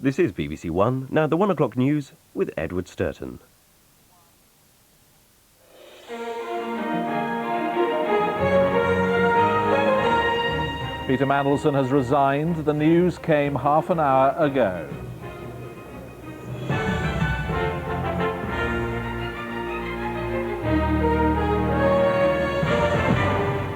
This is BBC One, now the 1 o'clock news with Edward Stourton. Peter Mandelson has resigned. The news came half an hour ago.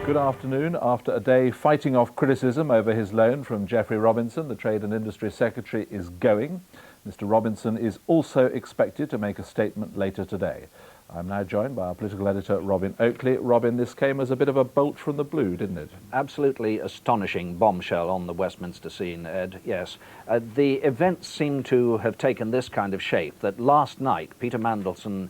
Good afternoon. After a day fighting off criticism over his loan from Geoffrey Robinson, the Trade and Industry Secretary is going. Mr. Robinson is also expected to make a statement later today. I'm now joined by our political editor, Robin Oakley. Robin, this came as a bit of a bolt from the blue, didn't it? Absolutely astonishing bombshell on the Westminster scene, Ed, yes. The events seem to have taken this kind of shape, that last night Peter Mandelson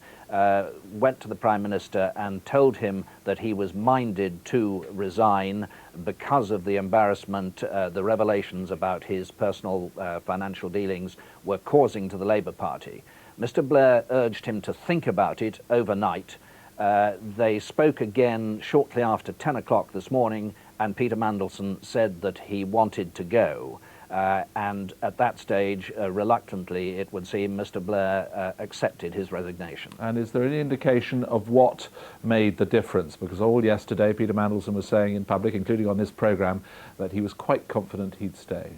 went to the Prime Minister and told him that he was minded to resign because of the embarrassment the revelations about his personal financial dealings were causing to the Labour Party. Mr. Blair urged him to think about it overnight. They spoke again shortly after 10 o'clock this morning, and Peter Mandelson said that he wanted to go. And at that stage, reluctantly, it would seem, Mr. Blair accepted his resignation. And is there any indication of what made the difference? Because all yesterday, Peter Mandelson was saying in public, including on this programme, that he was quite confident he'd stay.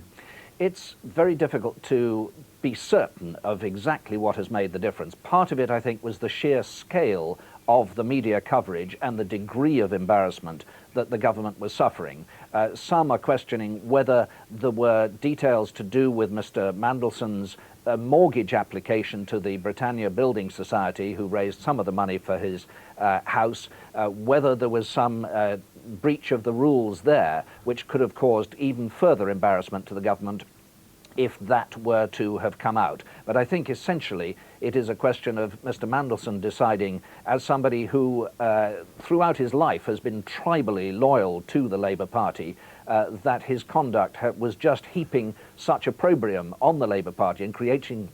It's very difficult to be certain of exactly what has made the difference. Part of it, I think, was the sheer scale of the media coverage and the degree of embarrassment that the government was suffering. Some are questioning whether there were details to do with Mr. Mandelson's mortgage application to the Britannia Building Society, who raised some of the money for his house, whether there was some breach of the rules there, which could have caused even further embarrassment to the government if that were to have come out. But I think essentially it is a question of Mr. Mandelson deciding, as somebody who throughout his life has been tribally loyal to the Labour Party, that his conduct was just heaping such opprobrium on the Labour Party and creating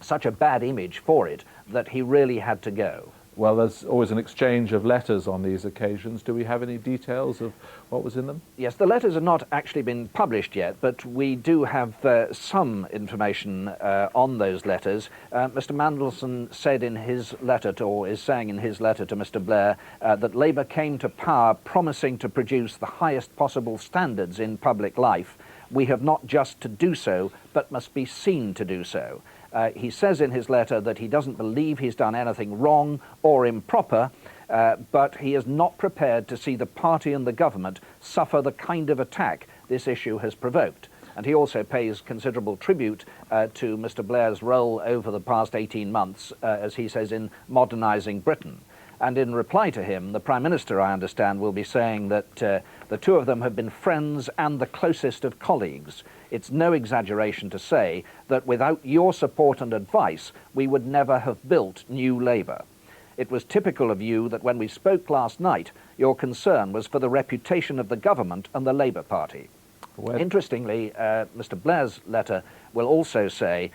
such a bad image for it that he really had to go. Well, there's always an exchange of letters on these occasions. Do we have any details of what was in them? Yes, the letters have not actually been published yet, but we do have some information on those letters. Mr. Mandelson said in his letter, or is saying in his letter to Mr. Blair, that Labour came to power promising to produce the highest possible standards in public life. We have not just to do so, but must be seen to do so. He says in his letter that he doesn't believe he's done anything wrong or improper, but he is not prepared to see the party and the government suffer the kind of attack this issue has provoked. And he also pays considerable tribute to Mr. Blair's role over the past 18 months, as he says, in modernising Britain. And in reply to him, the Prime Minister, I understand, will be saying that the two of them have been friends and the closest of colleagues. It's no exaggeration to say that without your support and advice, we would never have built New Labour. It was typical of you that when we spoke last night, your concern was for the reputation of the government and the Labour Party. Interestingly, Mr. Blair's letter will also say,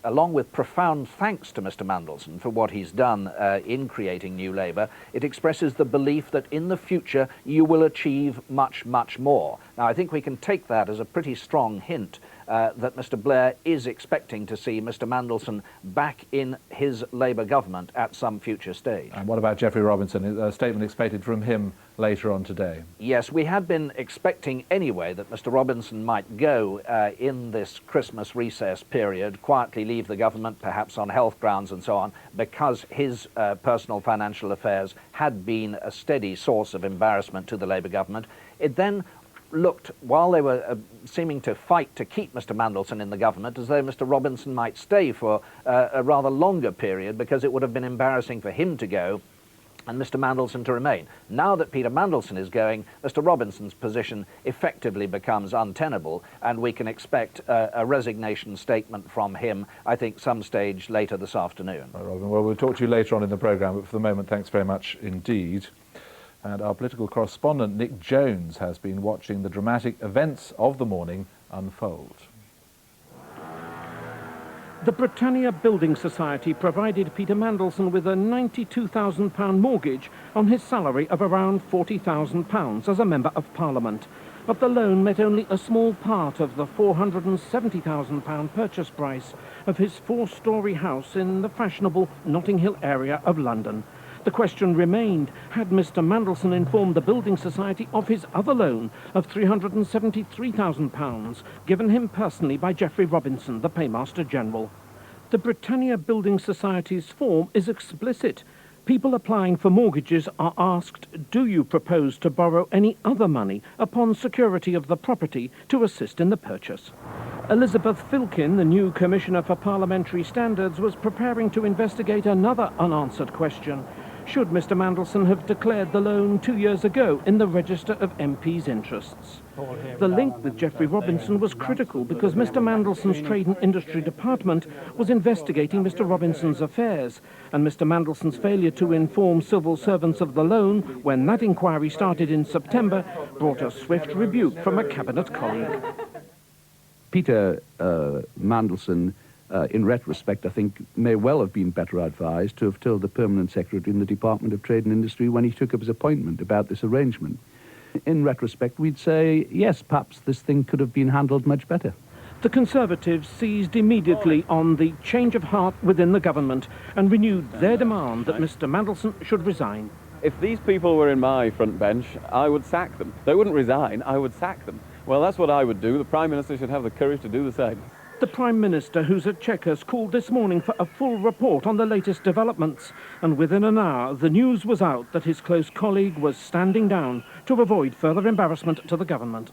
along with profound thanks to Mr. Mandelson for what he's done in creating New Labour, it expresses the belief that in the future you will achieve much, much more. Now, I think we can take that as a pretty strong hint that Mr. Blair is expecting to see Mr. Mandelson back in his Labour government at some future stage. And what about Geoffrey Robinson? A statement expected from him later on today. Yes, we had been expecting anyway that Mr. Robinson might go in this Christmas recess period, quietly leave the government, perhaps on health grounds and so on, because his personal financial affairs had been a steady source of embarrassment to the Labour government. It then looked, while they were seeming to fight to keep Mr. Mandelson in the government, as though Mr. Robinson might stay for a rather longer period, because it would have been embarrassing for him to go and Mr. Mandelson to remain. Now that Peter Mandelson is going, Mr. Robinson's position effectively becomes untenable, and we can expect a resignation statement from him, I think, some stage later this afternoon. Right, Robin. Well, we'll talk to you later on in the programme, but for the moment, thanks very much indeed. And our political correspondent, Nick Jones, has been watching the dramatic events of the morning unfold. The Britannia Building Society provided Peter Mandelson with a £92,000 mortgage on his salary of around £40,000 as a Member of Parliament. but the loan met only a small part of the £470,000 purchase price of his four-storey house in the fashionable Notting Hill area of London. The question remained, had Mr Mandelson informed the Building Society of his other loan of £373,000, given him personally by Geoffrey Robinson, the Paymaster General? The Britannia Building Society's form is explicit. People applying for mortgages are asked, do you propose to borrow any other money upon security of the property to assist in the purchase? Elizabeth Filkin, the new Commissioner for Parliamentary Standards, was preparing to investigate another unanswered question. Should Mr Mandelson have declared the loan 2 years ago in the Register of MPs' Interests? The link with Geoffrey Robinson was critical because Mr Mandelson's Trade and Industry Department was investigating Mr Robinson's affairs, and Mr Mandelson's failure to inform civil servants of the loan when that inquiry started in September brought a swift rebuke from a Cabinet colleague. Peter Mandelson, in retrospect, I think, may well have been better advised to have told the Permanent Secretary in the Department of Trade and Industry when he took up his appointment about this arrangement. In retrospect, we'd say, yes, perhaps this thing could have been handled much better. The Conservatives seized immediately on the change of heart within the government and renewed their demand that Mr Mandelson should resign. If these people were in my front bench, I would sack them. They wouldn't resign, I would sack them. Well, that's what I would do. The Prime Minister should have the courage to do the same. The Prime Minister, who's at Chequers, called this morning for a full report on the latest developments, and within an hour the news was out that his close colleague was standing down to avoid further embarrassment to the government.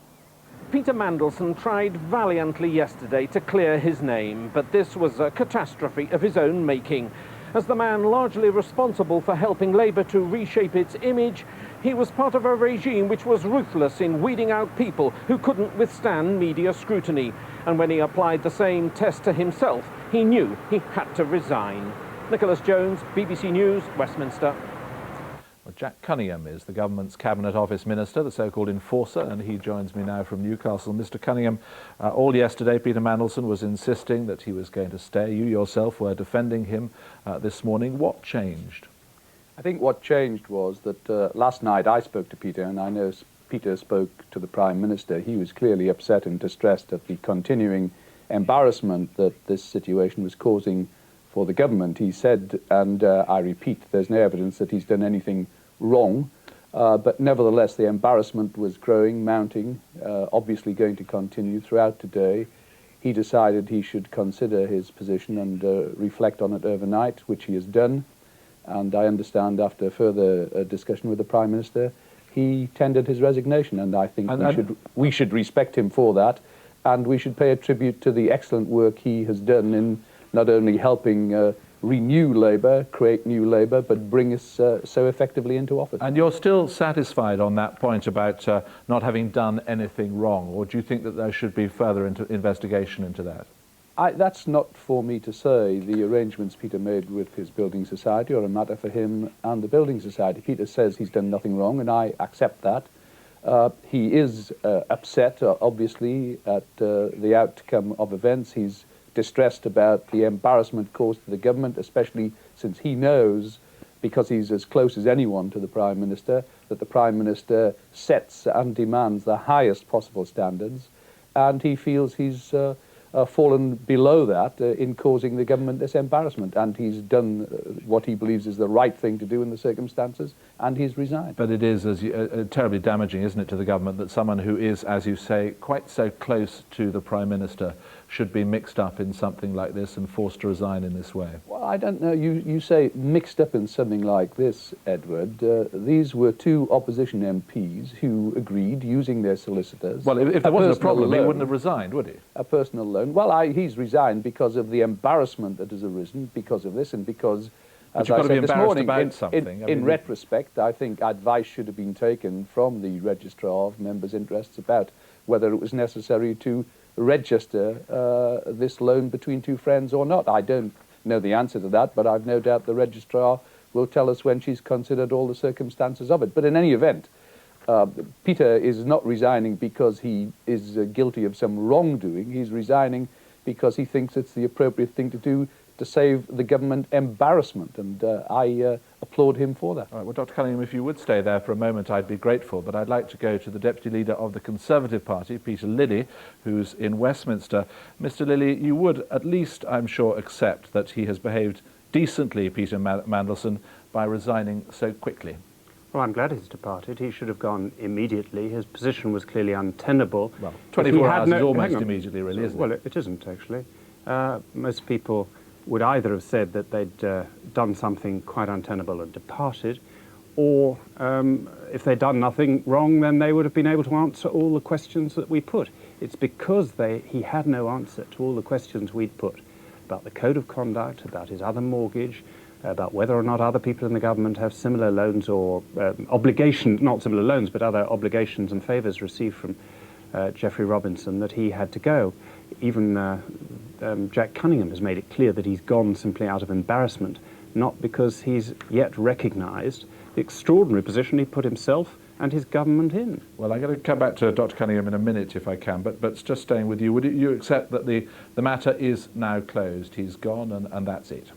Peter Mandelson tried valiantly yesterday to clear his name, but this was a catastrophe of his own making. As the man largely responsible for helping Labour to reshape its image, he was part of a regime which was ruthless in weeding out people who couldn't withstand media scrutiny. And when he applied the same test to himself, he knew he had to resign. Nicholas Jones, BBC News, Westminster. Well, Jack Cunningham is the government's Cabinet Office Minister, the so-called enforcer, and he joins me now from Newcastle. Mr Cunningham, all yesterday Peter Mandelson was insisting that he was going to stay. You yourself were defending him this morning. What changed? I think what changed was that last night I spoke to Peter, and I know Peter spoke to the Prime Minister. He was clearly upset and distressed at the continuing embarrassment that this situation was causing for the government. He said, and I repeat, there's no evidence that he's done anything wrong, but nevertheless the embarrassment was growing, mounting, obviously going to continue throughout today. He decided he should consider his position and reflect on it overnight, which he has done, and I understand after further discussion with the Prime Minister he tendered his resignation, and I think we should respect him for that, and we should pay a tribute to the excellent work he has done in not only helping renew Labour, create new Labour, but bring us so effectively into office. And you're still satisfied on that point about not having done anything wrong, or do you think that there should be further investigation into that? That's not for me to say. The arrangements Peter made with his building society are a matter for him and the building society. Peter says he's done nothing wrong, and I accept that. He is upset, obviously, at the outcome of events. He's distressed about the embarrassment caused to the government, especially since he knows, because he's as close as anyone to the Prime Minister, that the Prime Minister sets and demands the highest possible standards, and he feels he's fallen below that in causing the government this embarrassment, and he's done what he believes is the right thing to do in the circumstances, and he's resigned. But it is terribly damaging, isn't it, to the government that someone who is, as you say, quite so close to the Prime Minister should be mixed up in something like this and forced to resign in this way? Well, I don't know. You say mixed up in something like this, Edward. These were two opposition MPs who agreed, using their solicitors. Well, if there wasn't a problem, loan, he wouldn't have resigned, would he? A personal loan. Well, he's resigned because of the embarrassment that has arisen because of this, and because, as I said this morning, in retrospect, I think advice should have been taken from the Registrar of Members' Interests about whether it was necessary to register this loan between two friends or not. I don't know the answer to that, but I've no doubt the Registrar will tell us when she's considered all the circumstances of it. But in any event, Peter is not resigning because he is guilty of some wrongdoing. He's resigning because he thinks it's the appropriate thing to do to save the government embarrassment, and I applaud him for that. All right, well, Dr. Cunningham, if you would stay there for a moment, I'd be grateful, but I'd like to go to the Deputy Leader of the Conservative Party, Peter Lilley, who's in Westminster. Mr. Lilley, you would at least, I'm sure, accept that he has behaved decently, Peter Mandelson, by resigning so quickly. Well, I'm glad he's departed. He should have gone immediately. His position was clearly untenable. Well, 24 hours is almost immediately, really, isn't it? Well, it isn't, actually. Most people would either have said that they'd done something quite untenable and departed, or if they'd done nothing wrong, then they would have been able to answer all the questions that we put. It's because he had no answer to all the questions we'd put about the code of conduct, about his other mortgage, about whether or not other people in the government have similar loans or not similar loans, but other obligations and favours received from Geoffrey Robinson, that he had to go. Even Jack Cunningham has made it clear that he's gone simply out of embarrassment, not because he's yet recognised the extraordinary position he put himself and his government in. Well, I'm going to come back to Dr. Cunningham in a minute if I can, but just staying with you, would you accept that the matter is now closed? He's gone and that's it?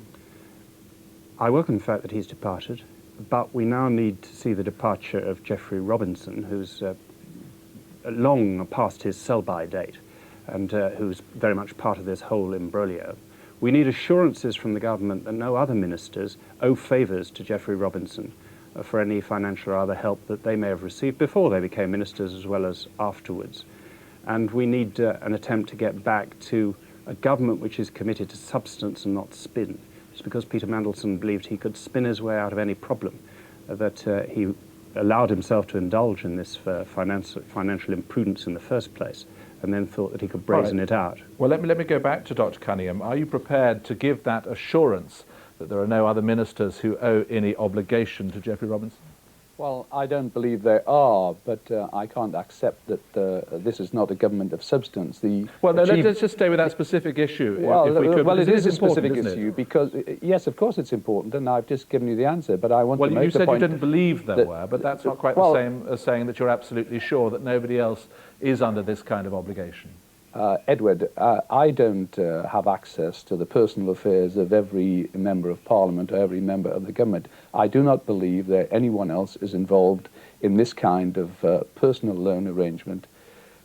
I welcome the fact that he's departed, but we now need to see the departure of Geoffrey Robinson, who's long past his sell-by date and who's very much part of this whole imbroglio. We need assurances from the government that no other ministers owe favours to Geoffrey Robinson for any financial or other help that they may have received before they became ministers as well as afterwards. And we need an attempt to get back to a government which is committed to substance and not spin. It's because Peter Mandelson believed he could spin his way out of any problem that he allowed himself to indulge in this financial imprudence in the first place, and then thought that he could brazen it out. Well, let me go back to Dr. Cunningham. Are you prepared to give that assurance that there are no other ministers who owe any obligation to Geoffrey Robinson? Well, I don't believe there are, but I can't accept that this is not a government of substance. Well, no, let's just stay with that specific issue, well, if we could. Well, it is a important, specific issue because, yes, of course it's important, and I've just given you the answer, but I want to make the point... Well, you said you didn't believe there were, but that's not quite the same as saying that you're absolutely sure that nobody else is under this kind of obligation. Edward, I don't have access to the personal affairs of every member of Parliament or every member of the government. I do not believe that anyone else is involved in this kind of personal loan arrangement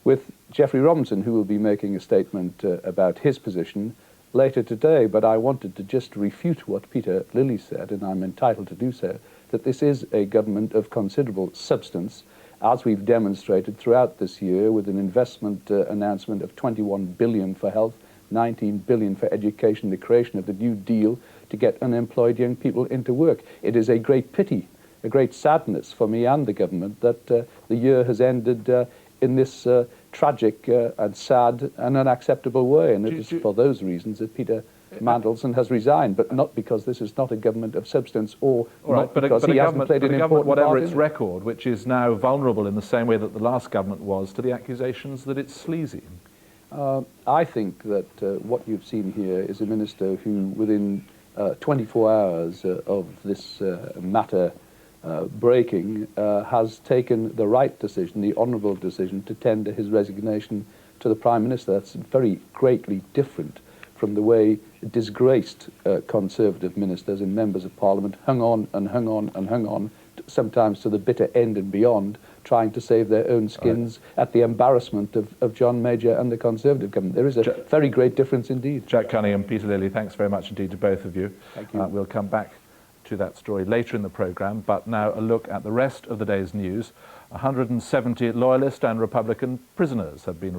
with Geoffrey Robinson, who will be making a statement about his position later today. But I wanted to just refute what Peter Lilley said, and I'm entitled to do so, that this is a government of considerable substance, as we've demonstrated throughout this year with an investment announcement of 21 billion for health, 19 billion for education, the creation of the New Deal to get unemployed young people into work. It is a great pity, a great sadness for me and the government that the year has ended in this tragic and sad and unacceptable way, and it is for those reasons that Peter Mandelson has resigned, but not because this is not a government of substance or not because he hasn't played an important part in it. Whatever its record, which is now vulnerable in the same way that the last government was to the accusations that it's sleazy. I think that what you've seen here is a minister who, within 24 hours of this matter breaking, has taken the right decision, the honourable decision, to tender his resignation to the Prime Minister. That's very greatly different from the way disgraced Conservative ministers and members of Parliament hung on and hung on and hung on, sometimes to the bitter end and beyond, trying to save their own skins at the embarrassment of John Major and the Conservative government. There is a very great difference indeed. Jack Cunningham, Peter Lilley, thanks very much indeed to both of you. Thank you. We'll come back to that story later in the programme, but now a look at the rest of the day's news. 170 Loyalist and Republican prisoners have been